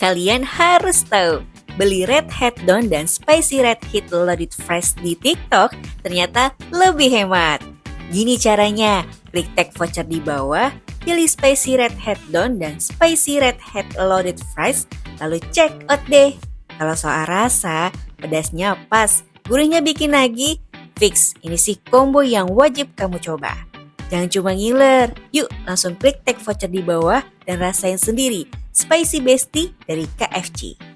Kalian harus tahu, beli Red Hat Don dan Spicy Red Hit Loaded Fries di TikTok ternyata lebih hemat. Gini caranya, klik tag voucher di bawah, pilih Spicy Red Hat Don dan Spicy Red Hat Loaded Fries, lalu check out deh. Kalau soal rasa, pedasnya pas, gurihnya bikin lagi, fix ini sih combo yang wajib kamu coba. Jangan cuma ngiler, yuk langsung klik tag voucher di bawah dan rasain sendiri Spicy Bestie dari KFC.